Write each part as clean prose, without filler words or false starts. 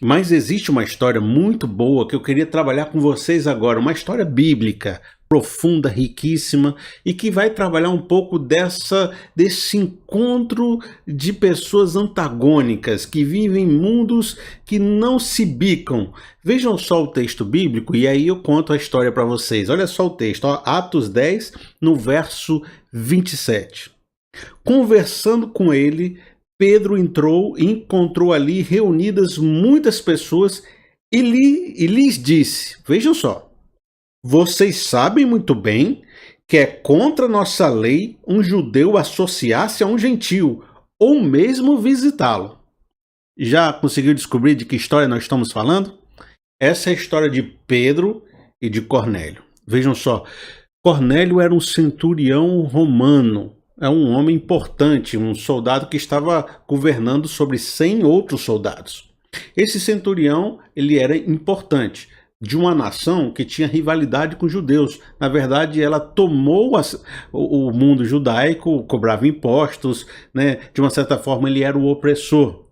Mas existe uma história muito boa que eu queria trabalhar com vocês agora, uma história bíblica, profunda, riquíssima, e que vai trabalhar um pouco desse encontro de pessoas antagônicas que vivem em mundos que não se bicam. Vejam só o texto bíblico e aí eu conto a história para vocês. Olha só o texto, ó, Atos 10, no verso 27. Conversando com ele, Pedro entrou e encontrou ali reunidas muitas pessoas e lhes disse, vejam só, vocês sabem muito bem que é contra nossa lei um judeu associar-se a um gentio ou mesmo visitá-lo. Já conseguiu descobrir de que história nós estamos falando? Essa é a história de Pedro e de Cornélio. Vejam só, Cornélio era um centurião romano, é um homem importante, um soldado que estava governando sobre 100 outros soldados. Esse centurião, ele era importante, de uma nação que tinha rivalidade com os judeus. Na verdade, ela tomou o mundo judaico, cobrava impostos, né? De uma certa forma, ele era o opressor.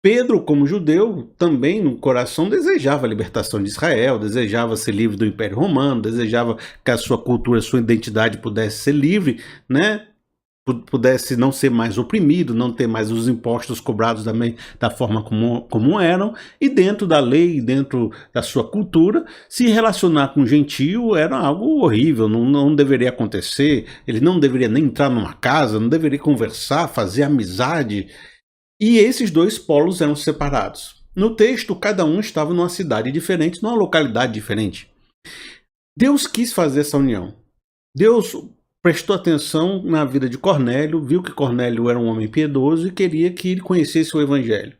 Pedro, como judeu, também no coração desejava a libertação de Israel, desejava ser livre do Império Romano, desejava que a sua cultura, a sua identidade pudesse ser livre, né? Pudesse não ser mais oprimido, não ter mais os impostos cobrados também da forma como eram, e dentro da lei, dentro da sua cultura, se relacionar com gentio era algo horrível, não deveria acontecer, ele não deveria nem entrar numa casa, não deveria conversar, fazer amizade, e esses dois polos eram separados. No texto, cada um estava numa cidade diferente, numa localidade diferente. Deus quis fazer essa união. Deus prestou atenção na vida de Cornélio, viu que Cornélio era um homem piedoso e queria que ele conhecesse o evangelho.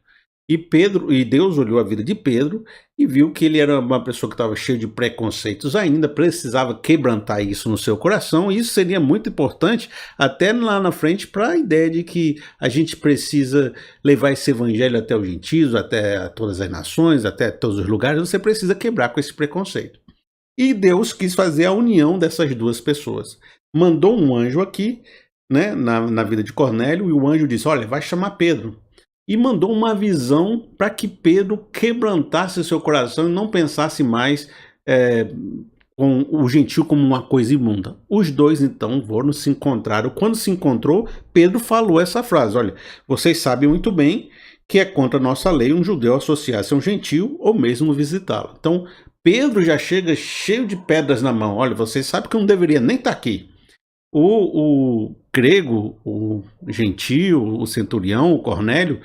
E Deus olhou a vida de Pedro e viu que ele era uma pessoa que estava cheia de preconceitos ainda, precisava quebrantar isso no seu coração, e isso seria muito importante até lá na frente para a ideia de que a gente precisa levar esse evangelho até os gentios, até todas as nações, até todos os lugares, você precisa quebrar com esse preconceito. E Deus quis fazer a união dessas duas pessoas. Mandou um anjo aqui, né, na vida de Cornélio, e o anjo disse, olha, vai chamar Pedro. E mandou uma visão para que Pedro quebrantasse seu coração e não pensasse mais com o gentio como uma coisa imunda. Os dois, então, foram se encontraram. Quando se encontrou, Pedro falou essa frase, olha, vocês sabem muito bem que é contra a nossa lei um judeu associar-se a um gentio ou mesmo visitá-lo. Então, Pedro já chega cheio de pedras na mão. Olha, vocês sabem que eu não deveria nem estar aqui. O grego, o gentio, o centurião, o Cornélio,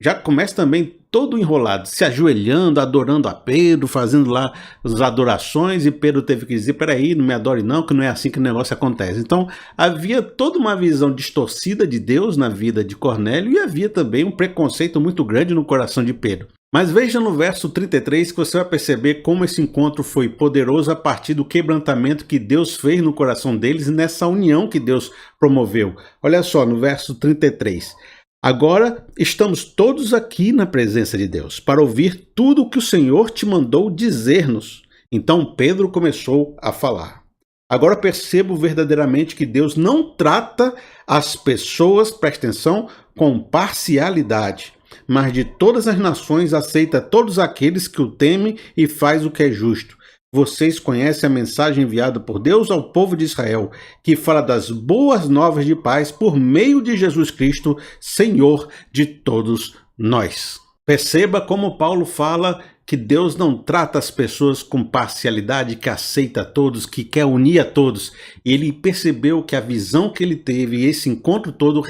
já começa também todo enrolado, se ajoelhando, adorando a Pedro, fazendo lá as adorações, e Pedro teve que dizer, peraí, não me adore não, que não é assim que o negócio acontece. Então, havia toda uma visão distorcida de Deus na vida de Cornélio, e havia também um preconceito muito grande no coração de Pedro. Mas veja no verso 33 que você vai perceber como esse encontro foi poderoso a partir do quebrantamento que Deus fez no coração deles e nessa união que Deus promoveu. Olha só, no verso 33. Agora estamos todos aqui na presença de Deus para ouvir tudo o que o Senhor te mandou dizer-nos. Então Pedro começou a falar. Agora percebo verdadeiramente que Deus não trata as pessoas, presta atenção, com parcialidade, mas de todas as nações aceita todos aqueles que o temem e faz o que é justo. Vocês conhecem a mensagem enviada por Deus ao povo de Israel, que fala das boas novas de paz por meio de Jesus Cristo, Senhor de todos nós. Perceba como Paulo fala que Deus não trata as pessoas com parcialidade, que aceita a todos, que quer unir a todos. Ele percebeu que a visão que ele teve, esse encontro todo,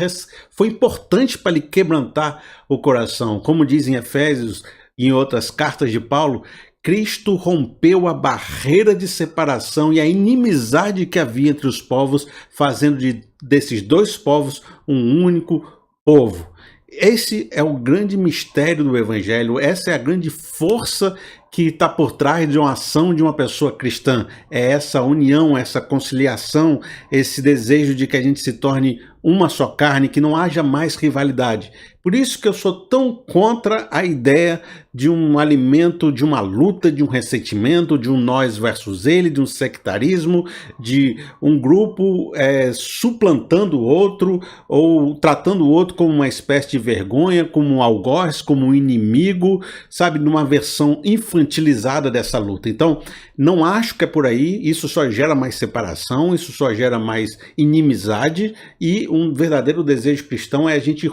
foi importante para ele quebrantar o coração. Como diz em Efésios e em outras cartas de Paulo, Cristo rompeu a barreira de separação e a inimizade que havia entre os povos, fazendo desses dois povos um único povo. Esse é o grande mistério do Evangelho, essa é a grande força que está por trás de uma ação de uma pessoa cristã. É essa união, essa conciliação, esse desejo de que a gente se torne uma só carne, que não haja mais rivalidade. Por isso que eu sou tão contra a ideia de um alimento, de uma luta, de um ressentimento, de um nós versus ele, de um sectarismo, de um grupo suplantando o outro ou tratando o outro como uma espécie de vergonha, como um algoz, como um inimigo, sabe, numa versão infantilizada dessa luta. Então, não acho que é por aí, isso só gera mais separação, isso só gera mais inimizade, e um verdadeiro desejo cristão é a gente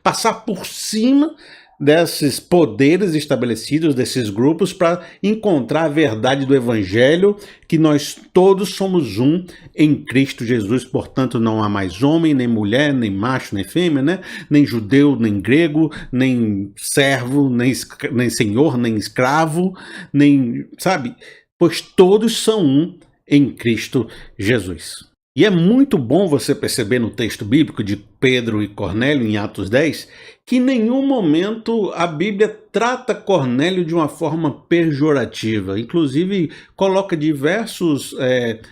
passar por cima desses poderes estabelecidos, desses grupos, para encontrar a verdade do Evangelho, que nós todos somos um em Cristo Jesus, portanto não há mais homem, nem mulher, nem macho, nem fêmea, né? Nem judeu, nem grego, nem servo, nem senhor, nem escravo, nem, sabe? Pois todos são um em Cristo Jesus. E é muito bom você perceber no texto bíblico de Pedro e Cornélio, em Atos 10, que em nenhum momento a Bíblia trata Cornélio de uma forma pejorativa. Inclusive, coloca diversos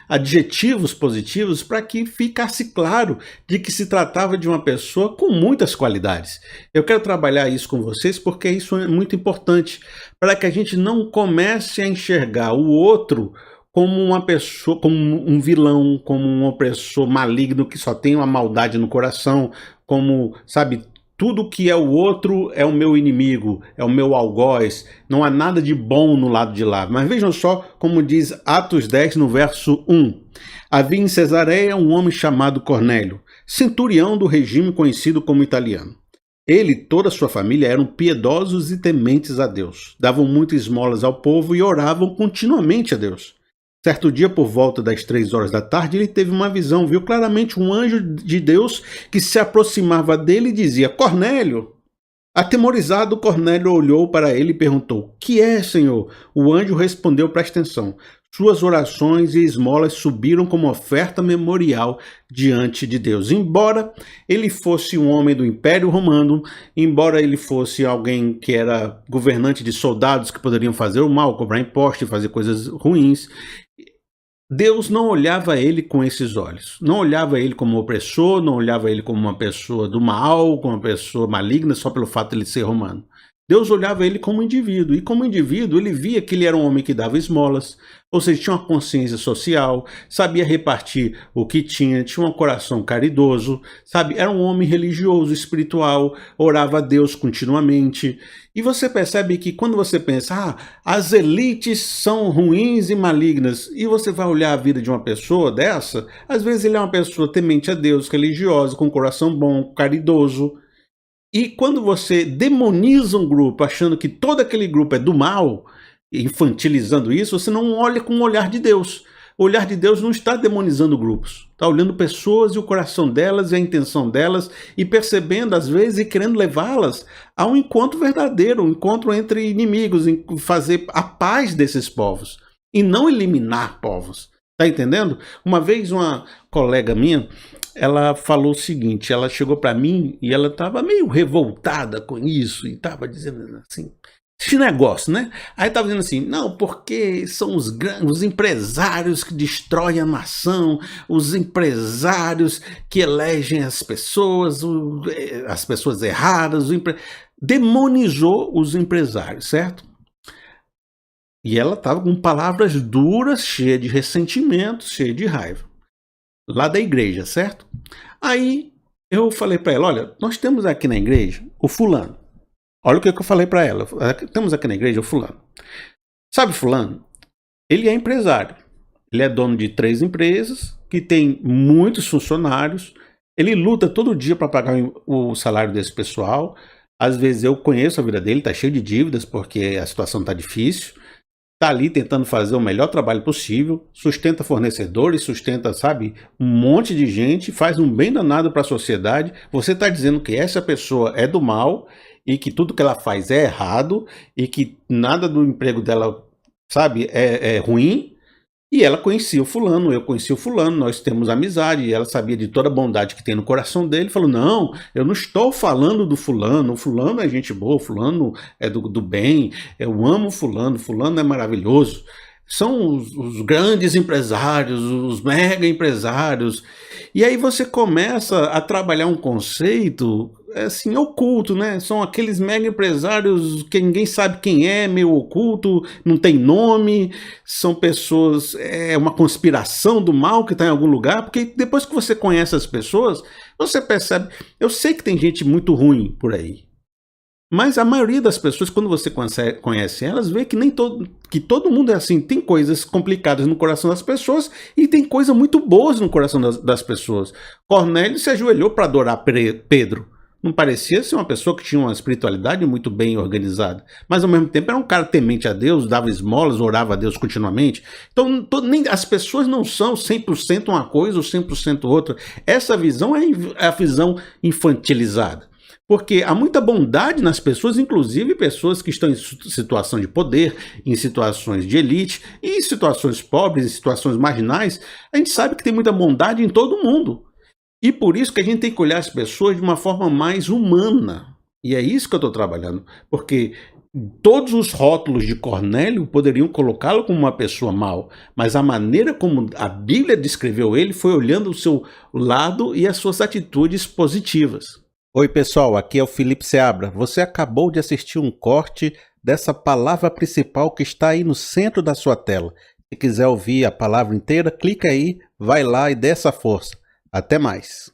adjetivos positivos para que ficasse claro de que se tratava de uma pessoa com muitas qualidades. Eu quero trabalhar isso com vocês porque isso é muito importante, para que a gente não comece a enxergar o outro como uma pessoa, como um vilão, como um opressor maligno que só tem uma maldade no coração, como, sabe, tudo que é o outro é o meu inimigo, é o meu algoz, não há nada de bom no lado de lá. Mas vejam só como diz Atos 10 no verso 1. Havia em Cesareia um homem chamado Cornélio, centurião do regime conhecido como italiano. Ele e toda a sua família eram piedosos e tementes a Deus, davam muitas esmolas ao povo e oravam continuamente a Deus. Certo dia, por volta das 3 horas da tarde, ele teve uma visão, viu claramente um anjo de Deus que se aproximava dele e dizia: Cornélio! Atemorizado, Cornélio olhou para ele e perguntou: Que é, Senhor? O anjo respondeu, presta atenção: Suas orações e esmolas subiram como oferta memorial diante de Deus. Embora ele fosse um homem do Império Romano, embora ele fosse alguém que era governante de soldados que poderiam fazer o mal, cobrar imposto e fazer coisas ruins, Deus não olhava ele com esses olhos, não olhava ele como opressor, não olhava ele como uma pessoa do mal, como uma pessoa maligna só pelo fato de ele ser romano. Deus olhava ele como indivíduo, e como indivíduo ele via que ele era um homem que dava esmolas, ou seja, tinha uma consciência social, sabia repartir o que tinha um coração caridoso, sabe? Era um homem religioso, espiritual, orava a Deus continuamente. E você percebe que quando você pensa, as elites são ruins e malignas, e você vai olhar a vida de uma pessoa dessa, às vezes ele é uma pessoa temente a Deus, religiosa, com um coração bom, caridoso. E quando você demoniza um grupo achando que todo aquele grupo é do mal, infantilizando isso, você não olha com o olhar de Deus. O olhar de Deus não está demonizando grupos, está olhando pessoas e o coração delas e a intenção delas e percebendo às vezes e querendo levá-las a um encontro verdadeiro, um encontro entre inimigos, em fazer a paz desses povos e não eliminar povos. Tá entendendo? Uma vez uma colega minha, ela falou o seguinte, ela chegou para mim e ela estava meio revoltada com isso e estava dizendo assim, esse negócio, né? Aí estava dizendo assim, não, porque são os empresários que destroem a nação, os empresários que elegem as pessoas erradas, demonizou os empresários, certo? E ela estava com palavras duras, cheia de ressentimento, cheia de raiva. Lá da igreja, certo? Aí eu falei para ela, olha, nós temos aqui na igreja o fulano. Olha o que eu falei para ela. Temos aqui na igreja o fulano. Sabe fulano? Ele é empresário. Ele é dono de 3 empresas, que tem muitos funcionários. Ele luta todo dia para pagar o salário desse pessoal. Às vezes eu conheço a vida dele, está cheio de dívidas porque a situação está difícil. Está ali tentando fazer o melhor trabalho possível, sustenta fornecedores, sustenta, sabe, um monte de gente, faz um bem danado para a sociedade. Você está dizendo que essa pessoa é do mal e que tudo que ela faz é errado e que nada do emprego dela, sabe, é ruim. E ela conhecia o fulano, eu conheci o fulano, nós temos amizade, e ela sabia de toda a bondade que tem no coração dele, falou, não, eu não estou falando do fulano, o fulano é gente boa, o fulano é do bem, eu amo o fulano é maravilhoso. são os grandes empresários, os mega empresários. E aí você começa a trabalhar um conceito assim oculto, né? São aqueles mega empresários que ninguém sabe quem é, meio oculto, não tem nome, são pessoas, é uma conspiração do mal que está em algum lugar, porque depois que você conhece as pessoas, você percebe. Eu sei que tem gente muito ruim por aí. Mas a maioria das pessoas, quando você conhece elas, vê que nem que todo mundo é assim. Tem coisas complicadas no coração das pessoas e tem coisas muito boas no coração das pessoas. Cornélio se ajoelhou para adorar Pedro. Não parecia ser uma pessoa que tinha uma espiritualidade muito bem organizada. Mas ao mesmo tempo era um cara temente a Deus, dava esmolas, orava a Deus continuamente. Então as pessoas não são 100% uma coisa ou 100% outra. Essa visão é a visão infantilizada. Porque há muita bondade nas pessoas, inclusive pessoas que estão em situação de poder, em situações de elite, em situações pobres, em situações marginais. A gente sabe que tem muita bondade em todo mundo. E por isso que a gente tem que olhar as pessoas de uma forma mais humana. E é isso que eu estou trabalhando. Porque todos os rótulos de Cornélio poderiam colocá-lo como uma pessoa mal, mas a maneira como a Bíblia descreveu ele foi olhando o seu lado e as suas atitudes positivas. Oi pessoal, aqui é o Felipe Seabra. Você acabou de assistir um corte dessa palavra principal que está aí no centro da sua tela. Se quiser ouvir a palavra inteira, clica aí, vai lá e dê essa força. Até mais.